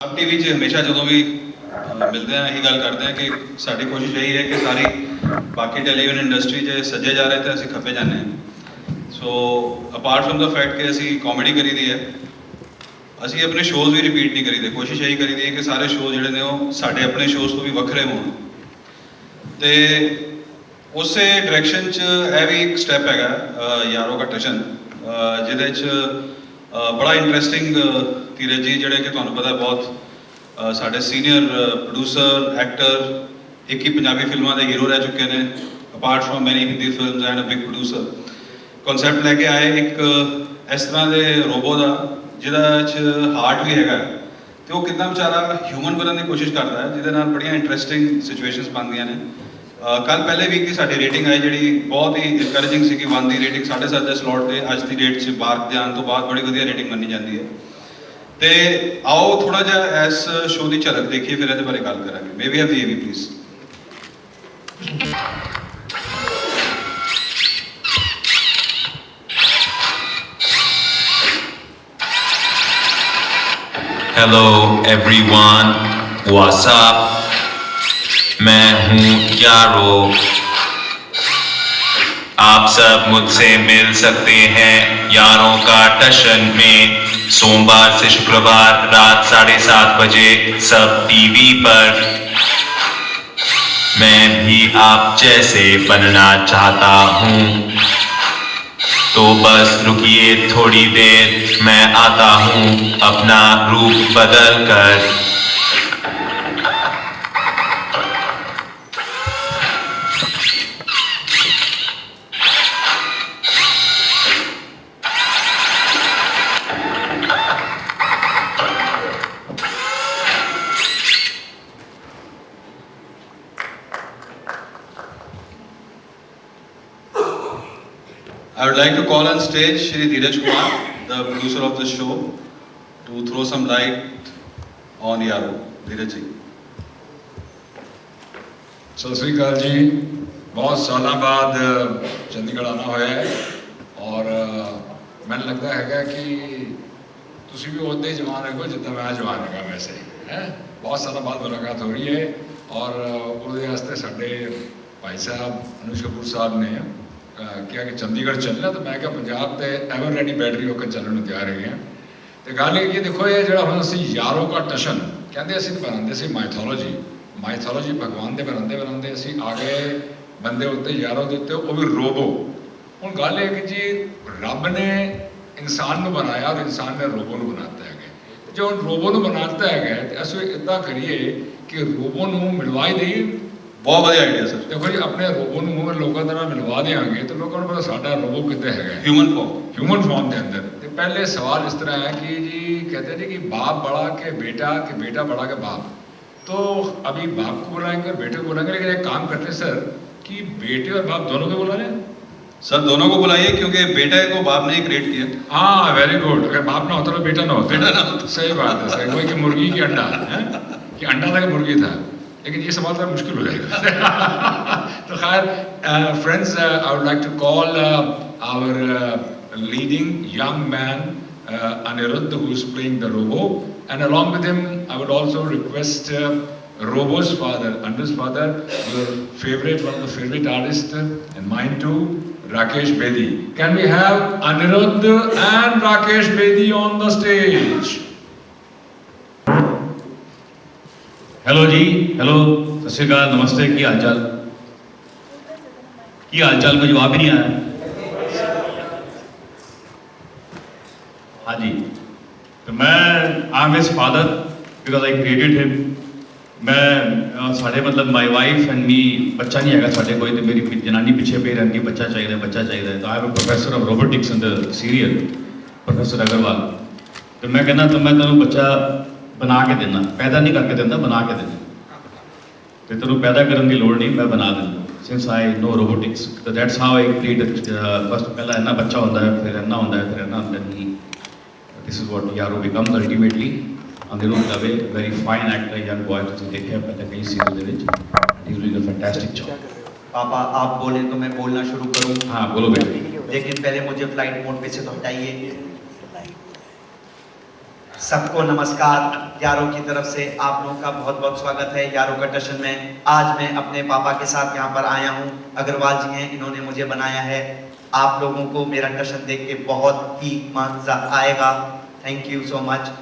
सब टीवी हमेशा जो भी मिलते हैं यही गल करते हैं कि साड़ी कोशिश यही है कि सारी बाकी टेलीविजन इंडस्ट्री सजे जा रहे थे असं खपे जाने so apart from the fact कि असी कॉमेडी करी दी है असी अपने शोज़ भी रिपीट नहीं करी दे कोशिश यही करी दी है कि सारे शो जोड़े ने साढ़े अपने शोज़ तो भी वक्रे हो उस डायरैक्शन च भी एक स्टैप है यारों का टशन जिदे बड़ा इंटरेस्टिंग धीरज जी जोड़े कि तुहानू पता बहुत साढ़े सीनियर प्रोड्यूसर एक्टर एक ही पंजाबी फिल्मों के हीरो रह चुके हैं apart from many Hindi films and big producer concept लैके आए एक इस तरह के रोबो का जिदा हार्ट भी है तो वो कितना बेचारा ह्यूमन बनने की कोशिश करता है जिदे नाल बड़ियां इंटरेस्टिंग सिचुएशंस बनदियां ने कल पहले वीक की साड़ी रेटिंग आई जी बहुत ही इनकरेजिंग सी कि 1 की रेटिंग 7:30 के स्लॉट से अज की डेट से बाहर जाने तो बाद बड़ी वधिया रेटिंग मनी जाती है तो आओ थोड़ा जिहा इस शो की झलक देखिए फिर ये बारे गल करांगे may we have the please hello everyone what's up मैं हूँ यारो आप सब मुझसे मिल सकते हैं यारों का टशन में सोमवार से शुक्रवार रात 7:30 बजे सब टीवी पर। मैं भी आप जैसे बनना चाहता हूँ तो बस रुकिए थोड़ी देर मैं आता हूँ अपना रूप बदल कर। I would like to call on stage Shri Dheeraj Kumar, the producer of the show, to throw some light on Yaro. Dheeraj ji. सत श्री अकाल जी बहुत साल बाद चंडीगढ़ आना होया है और मैंने लगता है कि तुसी भी उदे जवान है जितना मैं जवान है वैसे है बहुत साल बाद मुलाकात हो रही है और उसदे वास्ते साडे भाई साहब अनुज कपूर साहब ने क्या कि चंडीगढ़ चलना तो मैं क्या पंजाब तो एवर रेडी बैटरी होकर चलने तैयार है तो गल ये देखो ये जो हम असी यारों का टशन कहते असी तो बनाते सी माइथोलॉजी भगवान के बनाते असी आ गए बंदे उत्ते यारों के उत्ते वो भी रोबो हुण गल है कि जी रब ने इंसान को बनाया और इंसान ने रोबो को बनाता है जो हम रोबो को बनाता है तो असं इदा करिए कि रोबो को मिलवा ही दईए बहुत बढ़िया आइडिया सर देखो जी अपने रोबो को लोगों के नाल मिलवा देंगे तो लोगों को पता साडा रोबो कितने है ह्यूमन फॉर्म के अंदर तो पहले सवाल इस तरह है कि जी कहते हैं जी कि बाप बड़ा के बेटा बड़ा के बाप तो अभी बाप को बुलाएंगे और बेटे को बुलाएंगे लेकिन एक काम करते हैं सर कि बेटे और बाप दोनों को बुला लें सर दोनों को बुलाइए क्योंकि बेटे को बाप ने ही क्रिएट किया हाँ वेरी गुड अगर बाप ना होता तो बेटा ना होता सही बात है सही वही कि मुर्गी की अंडा है कि अंडा था कि मुर्गी था लेकिन ये सवाल थोड़ा मुश्किल हो जाएगा तो खैर friends I would like to call our leading young man Aniruddha, who is playing the robo, and along with him I would also request Robo's father, Anu's father, your favorite, one of the favorite artists and mine too, Rakesh Bedi. Can we have Aniruddha and Rakesh Bedi on the stage? Hello जी hello सत श्री अकाल नमस्ते की हाल चाल कोई जवाब ही नहीं आया हाँ जी तो मैं I am his father because I created him मैं साढ़े मतलब माई वाइफ एंड मी बच्चा नहीं है साढ़े कोई तो मेरी जनानी पिछे पे रहती बच्चा चाहिए तो I am professor of robotics in the serial professor Agarwal तो मैं कहना तो मैं तेन बच्चा बना के देना पैदा नहीं करके देना बना के देना तो तेन पैदा करने की लोड़ नहीं मैं बना देना सिंस आई नो रोबोटिक्स तो that's how I create first पहला इन्ना बच्चा होता है फिर इन्ना होता है फिर इन्ना होता नहीं दिस इज व्हाट यारो becomes ultimately Aniruddha Dave, very fine actor, young boy to take care of कई series they which he is doing a fantastic job. पापा आप बोले तो मैं बोलना शुरू करूं हाँ बोलो बेटे लेकिन पहले मुझे फ्लाइट मोड पे से तो हटाइए सबको नमस्कार। यारों की तरफ से आप लोगों का बहुत बहुत स्वागत है यारों का टशन में। आज मैं अपने पापा के साथ यहाँ पर आया हूँ। अग्रवाल जी हैं, इन्होंने मुझे बनाया है। आप लोगों को मेरा टशन देख के बहुत ही मजा आएगा। Thank you so much.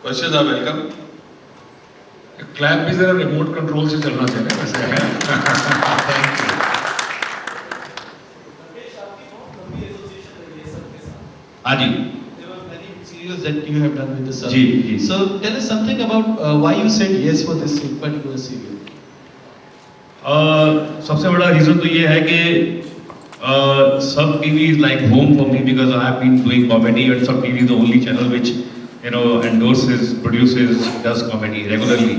Question are welcome. Clap भी जरा रिमोट कंट्रोल से चलना चाहिए वैसे है। हाँ जी series that you have done with the sub. Ji, ji. So tell us something about why you said yes for this particular serial. सबसे बड़ा रीजन तो ये है कि SAB TV is like home for me because I have been doing comedy and SAB TV is the only channel which endorses, produces, does comedy regularly.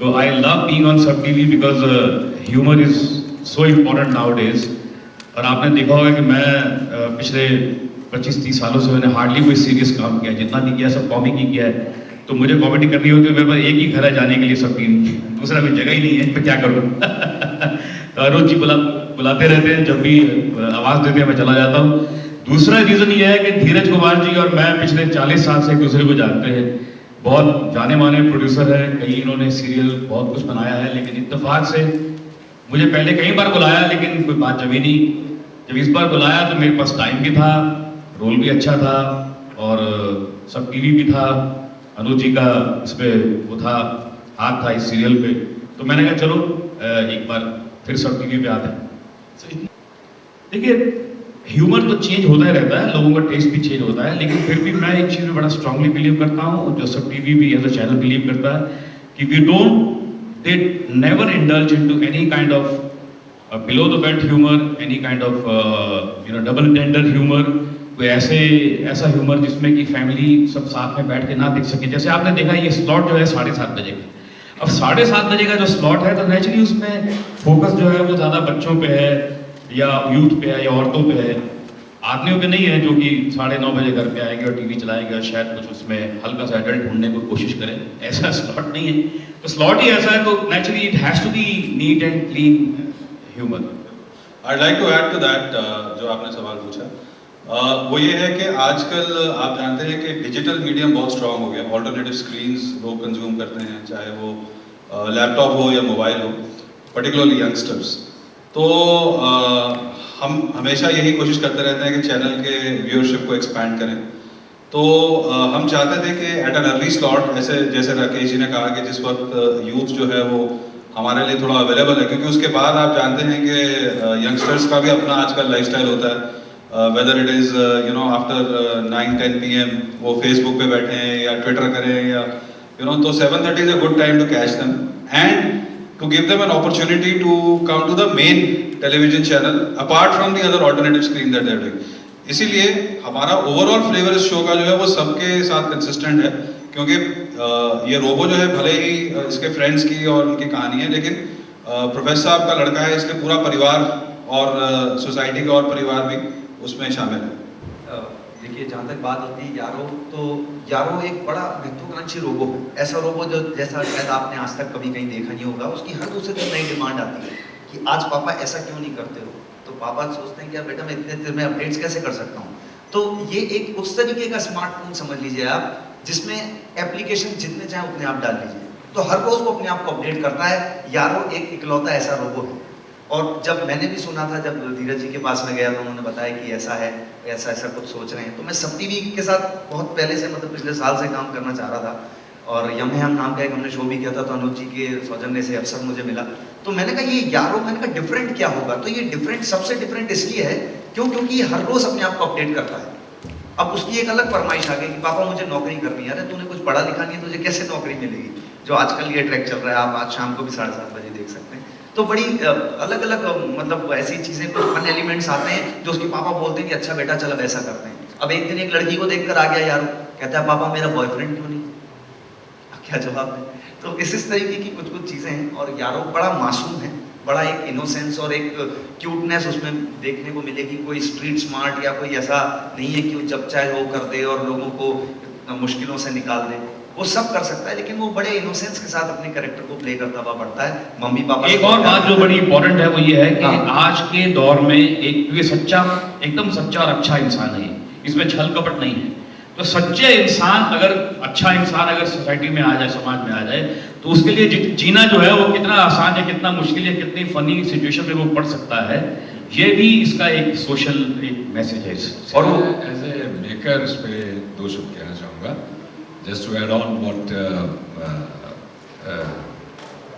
So I love being on sub TV because humor is so important nowadays. और आपने देखा होगा कि मैं पिछले 25-30 सालों से मैंने हार्डली कोई सीरियस काम किया, जितना भी किया सब कॉमिक ही किया है। तो मुझे कॉमेडी करनी होती है, मेरे पास एक ही घर है जाने के लिए सब टीम, दूसरा कोई जगह ही नहीं है, मैं क्या करूँ। तो अरुण जी बुलाते रहते हैं, जब भी आवाज़ देते हैं मैं चला जाता हूँ। दूसरा रीज़न ये है कि धीरज कुमार जी और मैं पिछले 40 साल से एक दूसरे को जानते हैं। बहुत जाने माने प्रोड्यूसर हैं, कई इन्होंने सीरियल बहुत कुछ बनाया है, लेकिन इत्तेफाक से मुझे पहले कई बार बुलाया लेकिन कोई बात जमी नहीं। जब इस बार बुलाया तो मेरे पास टाइम भी था, रोल भी अच्छा था और सब टीवी भी था। अनुज जी का इस पे वो था, हाथ था इस सीरियल पे, तो मैंने कहा चलो एक बार फिर सब टीवी पे आते हैं। देखिए ह्यूमर तो चेंज होता ही रहता है, लोगों का टेस्ट भी चेंज होता है, लेकिन फिर भी मैं एक चीज़ में बड़ा स्ट्रांगली बिलीव करता हूँ, जो सब टीवी भी एज अ चैनल बिलीव करता है कि we don't they never indulge into any kind of below the belt humour, any kind of double tender humour, कोई ऐसा ह्यूमर जिसमें कि फैमिली सब साथ में बैठ के ना देख सके। जैसे आपने देखा ये स्लॉट जो है 7:30 बजे का, अब 7:30 बजे का जो स्लॉट है तो नेचुरली उसमें फोकस जो है वो ज़्यादा बच्चों पे है या यूथ पे है या औरतों पे है, आदमियों पे नहीं है जो कि 9:30 बजे घर पे आएंगे और टीवी चलाएंगे और शायद कुछ उसमें हल्का सा एडल्ट ढूंढने की कोशिश करें। ऐसा स्लॉट नहीं है, तो स्लॉट ही ऐसा है, तो naturally it has to be neat and clean humour. I'd like to add to that, जो आपने सवाल पूछा, वो ये है कि आजकल आप जानते हैं कि डिजिटल मीडियम बहुत स्ट्रांग हो गया। ऑल्टरनेटिव स्क्रीन्स लोग कंज्यूम करते हैं, चाहे वो लैपटॉप हो या मोबाइल हो, पर्टिकुलरली यंगस्टर्स। तो हम हमेशा यही कोशिश करते रहते हैं कि चैनल के व्यूअरशिप को एक्सपैंड करें। तो हम चाहते थे कि एट एन अर्ली स्लॉट, ऐसे जैसे राकेश जी ने कहा कि जिस वक्त यूथ जो है वो हमारे लिए थोड़ा अवेलेबल है, क्योंकि उसके बाद आप जानते हैं कि यंगस्टर्स का भी अपना आजकल लाइफस्टाइल होता है। Whether it is after 9-10 PM वो फेसबुक पे बैठे हैं या ट्विटर करें या तो 7:30 is a good time to catch them and to give them an opportunity to come to the main television channel apart from the other alternative screen that they are doing. इसीलिए हमारा overall flavour इस show का जो है वो सबके साथ consistent है, क्योंकि ये रोबो जो है भले ही इसके फ्रेंड्स की और उनकी कहानी है, लेकिन प्रोफेसर साहब का लड़का है, इसके पूरा परिवार और सोसाइटी का और परिवार भी उसमें शामिल है। देखिए, जहाँ तक बात होती है यारो, तो यारो एक बड़ा महत्वाकांक्षी रोबो है। ऐसा रोबो जो जैसा शायद आपने आज तक कभी कहीं देखा नहीं होगा। उसकी हर दूसरे दिन नई डिमांड आती है कि आज पापा ऐसा क्यों नहीं करते हो, तो पापा सोचते हैं कि यार बेटा मैं इतने देर में अपडेट्स कैसे कर सकता हूँ। तो ये एक उस तरीके का स्मार्टफोन समझ लीजिए आप, जिसमें एप्लीकेशन जितने चाहे उतने आप डाल लीजिए, तो हर रोज वो अपने आप को अपडेट करता है। यारो एक इकलौता ऐसा रोबो है। और जब मैंने भी सुना था, जब धीरज जी के पास में गया तो उन्होंने बताया कि ऐसा है, ऐसा कुछ सोच रहे हैं, तो मैं सब टीवी के साथ बहुत पहले से, मतलब पिछले साल से काम करना चाह रहा था। और यम हम नाम का एक हमने शो भी किया था, तो अनुज जी के सौजन्य से अवसर मुझे मिला। तो मैंने कहा ये यारो, मैंने कहा डिफरेंट क्या होगा, तो ये डिफरेंट सबसे डिफरेंट इसलिए है क्योंकि ये हर रोज अपने आप को अपडेट करता है। अब उसकी एक अलग फरमाइश आ गई कि पापा मुझे नौकरी करनी है। अरे तूने कुछ पढ़ा लिखा नहीं, तुझे कैसे नौकरी मिलेगी, जो आजकल ये ट्रैक चल रहा है, आप आज शाम को भी 7:30 बजे देख सकते हैं। तो बड़ी अलग अलग मतलब ऐसी चीजें, कुछ फन एलिमेंट्स आते हैं जो उसके पापा बोलते हैं कि अच्छा बेटा चलो ऐसा करते हैं। अब एक दिन एक लड़की को देखकर आ गया यारो, कहता है पापा मेरा बॉयफ्रेंड क्यों नहीं, अब क्या जवाब है। तो इस तरीके की कुछ कुछ चीजें हैं। और यारो बड़ा मासूम है, बड़ा एक इनोसेंस और एक क्यूटनेस उसमें देखने को मिलेगी। कोई स्ट्रीट स्मार्ट या कोई ऐसा नहीं है कि जब चाहे वो कर दे और लोगों को मुश्किलों से निकाल दे, वो सब कर सकता है, लेकिन वो बड़े इनोसेंस के साथ अपने कैरेक्टर को प्ले करता हुआ बढ़ता है। मम्मी पापा एक और बात जो बड़ी इंपॉर्टेंट है वो ये है कि हाँ। आज के दौर में एक ये सच्चा, एकदम सच्चा और अच्छा इंसान है, इसमें छल कपट नहीं है। तो सच्चे इंसान अगर अच्छा इंसान अगर सोसाइटी में आ जाए, समाज में आ जाए, तो उसके लिए जीना जो है वो कितना आसान है, कितना मुश्किल है, कितनी फनी सिचुएशन में वो पड़ सकता है, ये भी इसका एक सोशल एक मैसेज है। और एज ए मेकर इस पे दो शब्द कहना चाहूँगा, just to add on what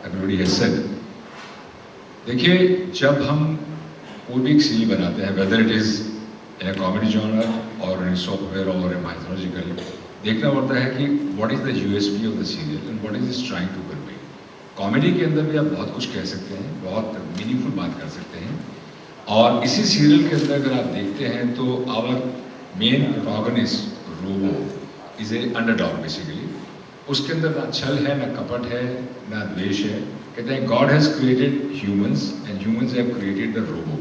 everybody has said. देखिए, जब हम कोई भी एक सीरीज बनाते हैं, whether it is in a comedy genre और इन सोप ओपेरा और इन माइथोलॉजिकल, देखना पड़ता है कि what is the USP of the serial and what is it trying to convey. Comedy के अंदर भी आप बहुत कुछ कह सकते हैं, बहुत मीनिंगफुल बात कर सकते हैं, और इसी सीरियल के अंदर अगर आप देखते हैं तो our main protagonist robo is a underdog basically. उसके अंदर ना छल है, ना कपट है, ना द्वेष है। कहते हैं God has created humans and humans have created the robo.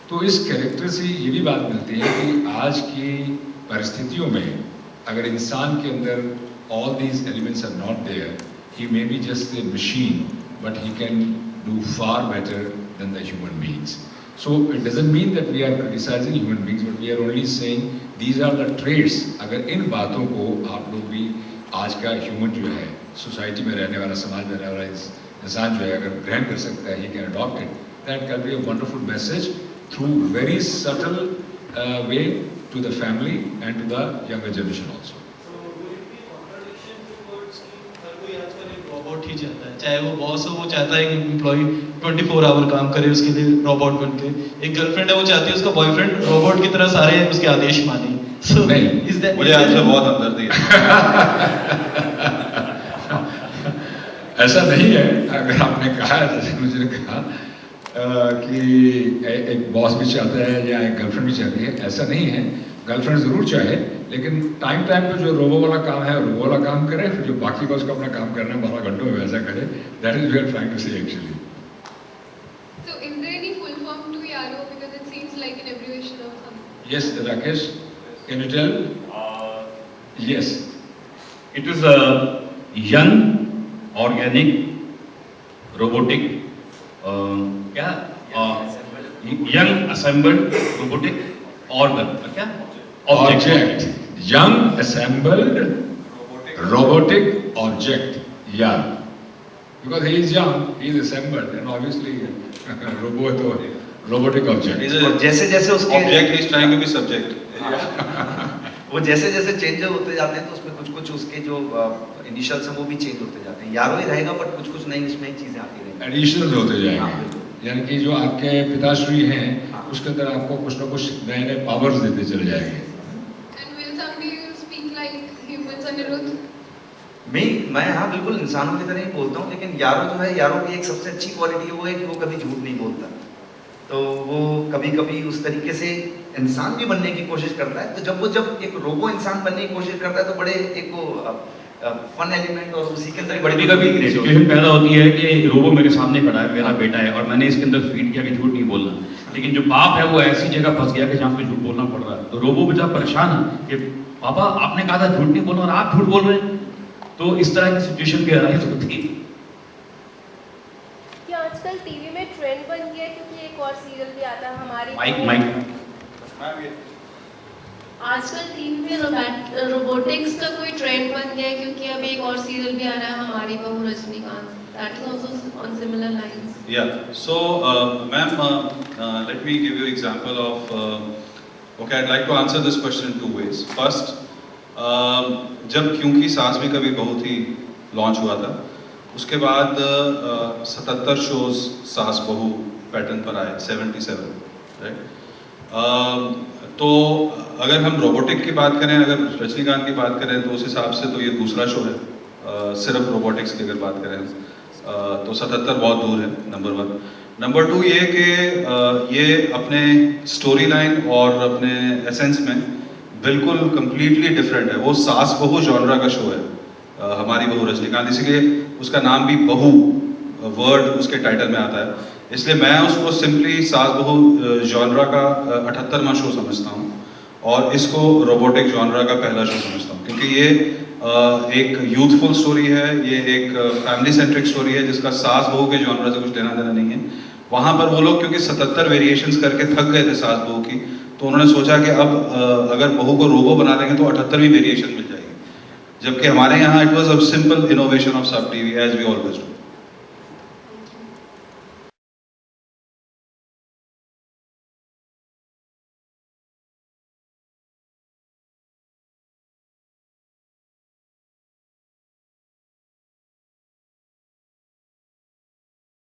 तो इस कैरेक्टर से ये भी बात मिलती है कि आज की परिस्थितियों में अगर इंसान के अंदर all these elements are not there, he may be just a machine but he can do far better than the human beings. So it doesn't mean that we are criticizing human beings, but we are only saying these are the traits. अगर इन बातों को आप लोग भी आज का human जो है, सोसाइटी में रहने वाला, समाज में रहने वाला इंसान जो है, अगर ग्रहण कर सकता है, he can adopt it, that can be a wonderful message through very subtle way to the family and to the younger generation also. Robot ही चाहता है, चाहे वो बॉस हो, वो चाहता है कि एम्प्लॉय 24 आवर काम करे उसके लिए रोबोट बन के। एक गर्लफ्रेंड है, वो चाहती है उसका बॉयफ्रेंड रोबोट की तरह सारे उसके आदेश माने। So, नहीं, is that- मुझे आपसे बहुत हमदर्दी है। ऐसा नहीं है। अगर आपने कहा, जैसे मुझे कहा कि एक बॉस भी चाहता है या एक गर्लफ्रेंड भी चाहती है, ऐसा नहीं है। गर्लफ्रेंड जरूर चाहे, लेकिन टाइम टाइम पे जो रोबो वाला काम है रोबो वाला काम करे, फिर जो बाकी बस को अपना काम करना है 12 घंटों में वैसा करे। That is we are trying to say actually. So is there any full form to Yaro, because it seems like an abbreviation of something? Yes, Rakesh, can you tell? Yes. It is a young, organic, robotic, क्या? Young assembled robotic organ, क्या? Object. Young assembled robotic object. Yeah. Because he is young, he is assembled, and obviously robot or robotic object. और जैसे जैसे उसके object is trying to be subject. वो जैसे जैसे change होते जाते हैं, तो उसमें कुछ कुछ उसके जो इनिशियल्स हैं वो भी चेंज होते जाते हैं। यारो ही रहेगा, बट कुछ कुछ नई उसमें चीजें आती रहेंगी। एडिशनल होते हाँ, जाएंगे, बिल्कुल। यानी कि जो आपके पिताश्री हैं हाँ। उसके अंदर आपको कुछ ना कुछ नए नए पावर्स देते चले जाएंगे। And will someday you speak like humans, Anirudh? मैं हाँ बिल्कुल इंसानों की तरह ही बोलता हूँ, लेकिन यारो जो है, यारो की एक सबसे अच्छी क्वालिटी वो है कि वो कभी झूठ नहीं बोलता। तो वो कभी कभी उस तरीके से इंसान भी बनने की कोशिश करता है। तो जब एक रोबो इंसान बनने की कोशिश करता है, तो बड़े एक वो फन एलिमेंट और उसी के अंदर कभी कभी सिचुएशन पैदा होती है कि रोबो मेरे सामने खड़ा है, मेरा बेटा है, और मैंने इसके अंदर फीड किया कि झूठ नहीं बोलना, लेकिन जो बाप है वो ऐसी जगह फंस गया कि जहाँ पे झूठ बोलना पड़ रहा है। तो रोबो बेचारा परेशान है कि पापा आपने कहा था झूठ नहीं बोलना और आप झूठ बोल रहे हैं। तो इस तरह की सिचुएशन भी अराइज होती है। क्या आजकल टीवी में ट्रेंड बन गया है, क्योंकि एक और सीरियल भी आता है हमारी माइक आजकल टीवी में रोबोटिक्स का कोई ट्रेंड बन गया है, क्योंकि अब एक और सीरियल भी आ रहा है, हमारी बहू Rajinikanth, that is also on similar lines. Yeah. So, ma'am, let me give you example of. Okay, I'd like to answer this question in two ways. First, जब क्योंकि सास भी कभी बहू थी लॉन्च हुआ था, उसके बाद 77 शोज सास बहू पैटर्न पर आए, 77, राइट? तो अगर हम रोबोटिक की बात करें, अगर रजनीकांत की बात करें, तो उस हिसाब से तो ये दूसरा शो है। सिर्फ रोबोटिक्स की अगर बात करें तो 77 बहुत दूर है, नंबर 1। नंबर 2 ये कि ये अपने स्टोरी लाइन और अपने एसेंस में बिल्कुल कंप्लीटली डिफरेंट है। वो सास बहू जॉनरा का शो है, हमारी बहू रजनीकांत, इसीलिए उसका नाम भी बहू वर्ड उसके टाइटल में आता है। इसलिए मैं उसको सिंपली सास बहू जॉनरा का 78वां शो समझता हूँ, और इसको रोबोटिक जॉनरा का पहला शो समझता हूँ, क्योंकि ये एक यूथफुल स्टोरी है, ये एक फैमिली सेंट्रिक स्टोरी है, जिसका सास बहू के जॉनरा से कुछ लेना देना नहीं है। वहाँ पर वो लोग क्योंकि 77 वेरिएशंस करके थक गए थे सास बहू की, तो उन्होंने सोचा कि अब अगर बहू को रोबो बना देंगे तो 78वीं वेरिएशन मिल जाएगी, जबकि हमारे यहाँ it was a simple innovation of SAB TV as we always do.